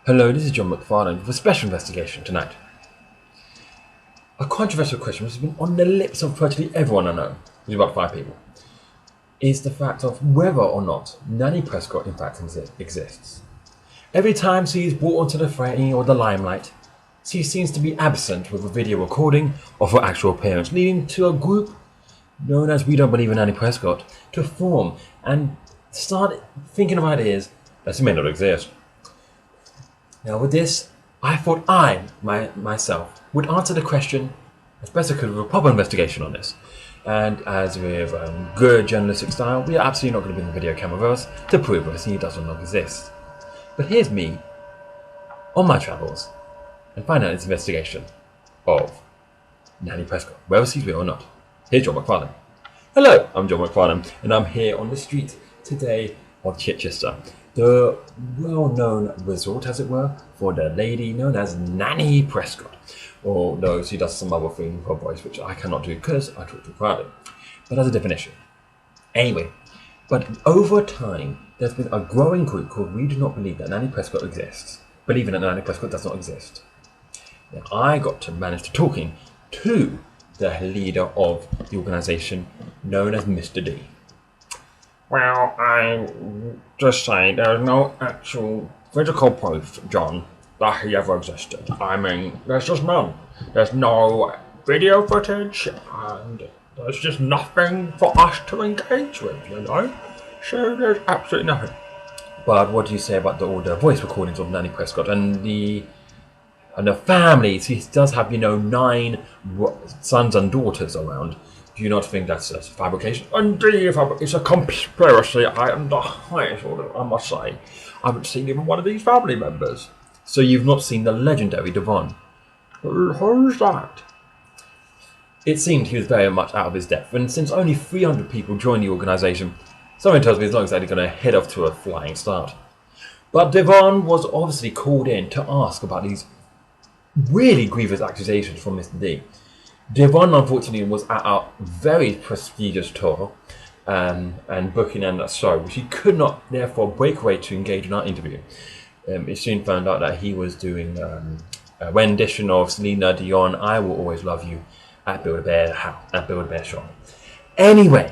Hello, this is John Macfarlen with a special investigation tonight. A controversial question which has been on the lips of virtually everyone I know, which is about 5 people, is the fact of whether or not Nanny Prescot in fact exists. Every time she is brought onto the fray or the limelight, she seems to be absent with a video recording of her actual appearance, leading to a group known as We Don't Believe in Nanny Prescot to form and start thinking of ideas that she may not exist. Now with this, I thought myself would answer the question as best I could with a proper investigation on this. And as with good journalistic style, we are absolutely not going to bring the video camera with us to prove that he does not exist. But here's me on my travels and find out this investigation of Nanny Prescot, whether she's real or not. Here's John Macfarlen. Hello, I'm John Macfarlen, and I'm here on the street today of Chichester, the well-known resort, as it were, for the lady known as Nanny Prescot. Although she does some other thing with her voice, which I cannot do because I talk too quietly. But that's a different issue. Anyway, but over time, there's been a growing group called We Do Not Believe That Nanny Prescot Exists, believing that Nanny Prescott does not exist. Now, I got to manage to talking to the leader of the organisation known as Mr. D. Well, I'm just saying there's no actual physical proof, John, that he ever existed. I mean, there's just none. There's no video footage, and there's just nothing for us to engage with, you know? So there's absolutely nothing. But what do you say about all the voice recordings of Nanny Prescott and the family? He does have, 9 sons and daughters around. Do you not think that's a fabrication? Indeed, it's a conspiracy. I am the highest order, I must say. I haven't seen even one of these family members. So you've not seen the legendary Devon? Who's that? It seemed he was very much out of his depth, and since only 300 people joined the organisation, something tells me as long as they're going to head off to a flying start. But Devon was obviously called in to ask about these really grievous accusations from Mr. D. Devon, unfortunately, was at a very prestigious tour and booking and so he could not therefore break away to engage in our interview. It soon found out that he was doing a rendition of Selena Dion, I Will Always Love You, at Build-A-Bear Shop. Anyway,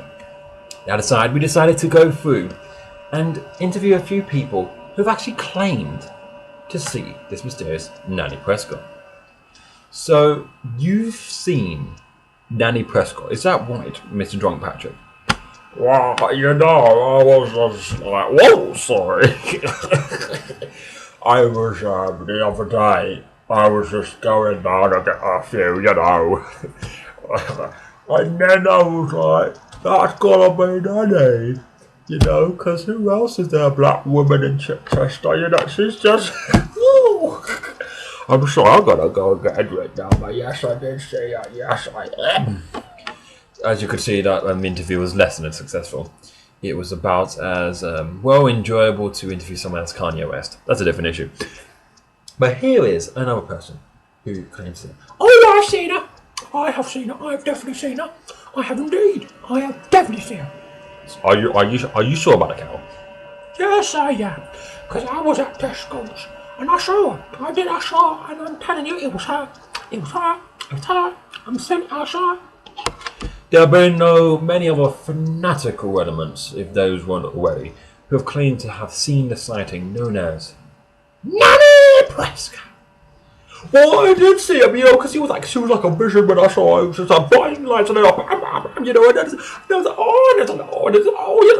that aside, we decided to go through and interview a few people who've actually claimed to see this mysterious Nanny Prescot. So, you've seen Nanny Prescot, is that right, Mr. Drunk Patrick? Well, I was just like, whoa, sorry. I was, the other day, I was just going down to get a few, and then I was like, that's gotta be Nanny, because who else is there, a black woman in Chichester, she's just, woo. I'm sorry, I'm gonna go and get it now, but yes, I did see it, yes, I am. As you could see, that interview was less than successful. It was about as enjoyable to interview someone as Kanye West. That's a different issue. But here is another person who claims to. Oh, I've seen her. I have seen her. I have definitely seen her. I have indeed. I have definitely seen her. Are you sure about the cow? Yes, I am. Because I was at Tesco's and I saw her. I saw her, and I'm telling you, it was her. It was her. It was her. I saw her. There have been many other fanatical elements, if those weren't already, who have claimed to have seen the sighting known as Nanny Prescot. Well, I did see him, because she was like a vision when I saw her. It was just a blinding light, and then and I was like,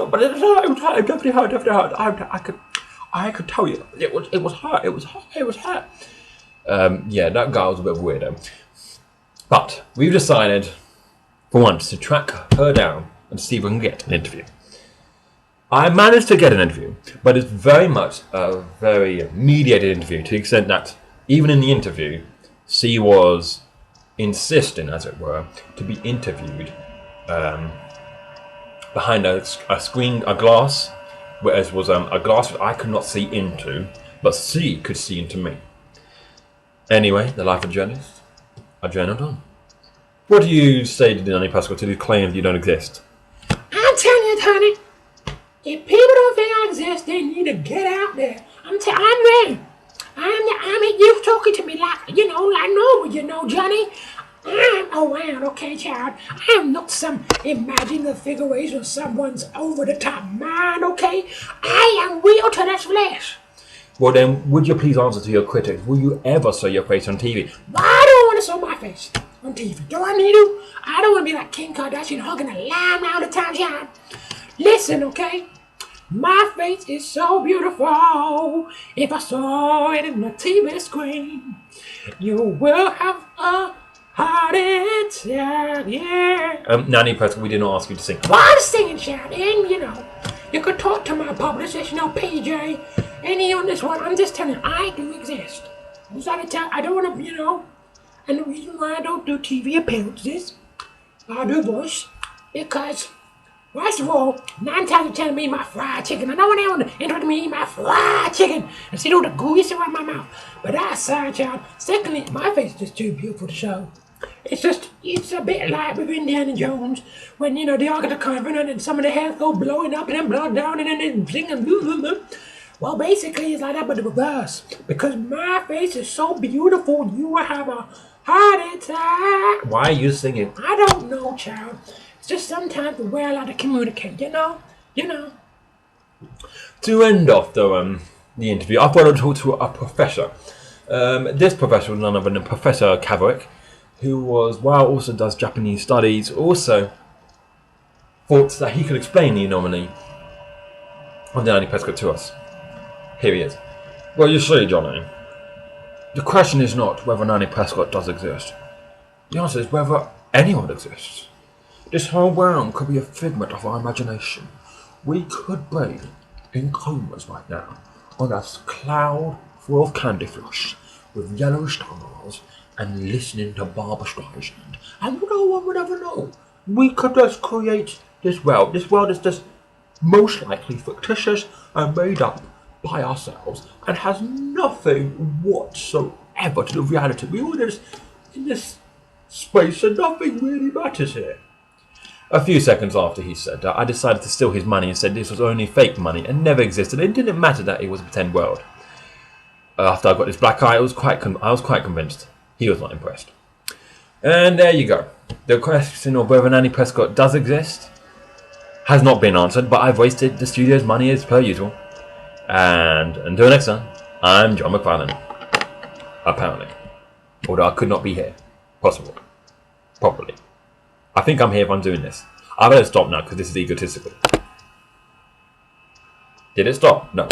but it was her, it definitely her. I could tell you, it was her. Yeah, that guy was a bit of a weirdo. But we've decided, for once, to track her down and see if we can get an interview. I managed to get an interview, but it's very much a very mediated interview, to the extent that even in the interview, she was insisting, as it were, to be interviewed behind a glass, whereas was a glass that I could not see into, but she could see into me. Anyway, the life of a journalist, I journaled on. What do you say to Nanny Prescot to the claim that you don't exist? I'm telling you, Tony, if people don't think I exist, they need to get out there. I'm there. I mean, you talking to me like, like normal, Johnny. Oh, wow, okay, child. I am not some imaginary figuration of someone's over-the-top mind, okay? I am real to the flesh. Well then, would you please answer to your critics? Will you ever show your face on TV? Why do I want to show my face on TV? Do I need to? I don't want to be like Kim Kardashian hugging the line all the time, child. Listen, okay? My face is so beautiful. If I saw it in the TV screen, you will have a heart attack, yeah. Nanny Prescott, we did not ask you to sing. Well, I'm singing, child, and you could talk to my publicist, PJ, and on this one, I'm just telling you, I do exist. I'm sorry to tell, I don't want to, and the reason why I don't do TV appearances, I do voice, because, first of all, 9 times out of 10 me my fried chicken. I know when they want to interrupt me eat my fried chicken and see all the grease around my mouth. But that's side, child. Secondly, my face is just too beautiful to show. It's a bit like with Indiana Jones when, the Ark of the Covenant and some of the hairs go blowing up and then blow down and then they singing. Well, basically, it's like that, but the reverse. Because my face is so beautiful, you will have a heart attack. Why are you singing? I don't know, child. It's just sometimes the way I like to communicate, you know. To end off the interview, I thought I'd talk to a professor. This professor was none other than Professor Kaverick, who also does Japanese studies, also thought that he could explain the anomaly of Nanny Prescott to us. Here he is. Well, you see, Johnny, the question is not whether Nanny Prescott does exist. The answer is whether anyone exists. This whole realm could be a figment of our imagination. We could be in comas right now on a cloud full of candy floss with yellow stars and listening to Barbra Streisand. And no one would ever know. We could just create this world. This world is just most likely fictitious and made up by ourselves and has nothing whatsoever to do with reality. We all just in this space and nothing really matters here. A few seconds after he said that, I decided to steal his money and said this was only fake money and never existed. It didn't matter that it was a pretend world. After I got this black eye, I was quite convinced. He was not impressed. And there you go. The question of whether Nanny Prescott does exist has not been answered, but I've wasted the studio's money as per usual. And until next time, I'm John Macfarlen. Apparently. Although I could not be here. Properly. I think I'm here if I'm doing this. I better stop now because this is egotistical. Did it stop? No.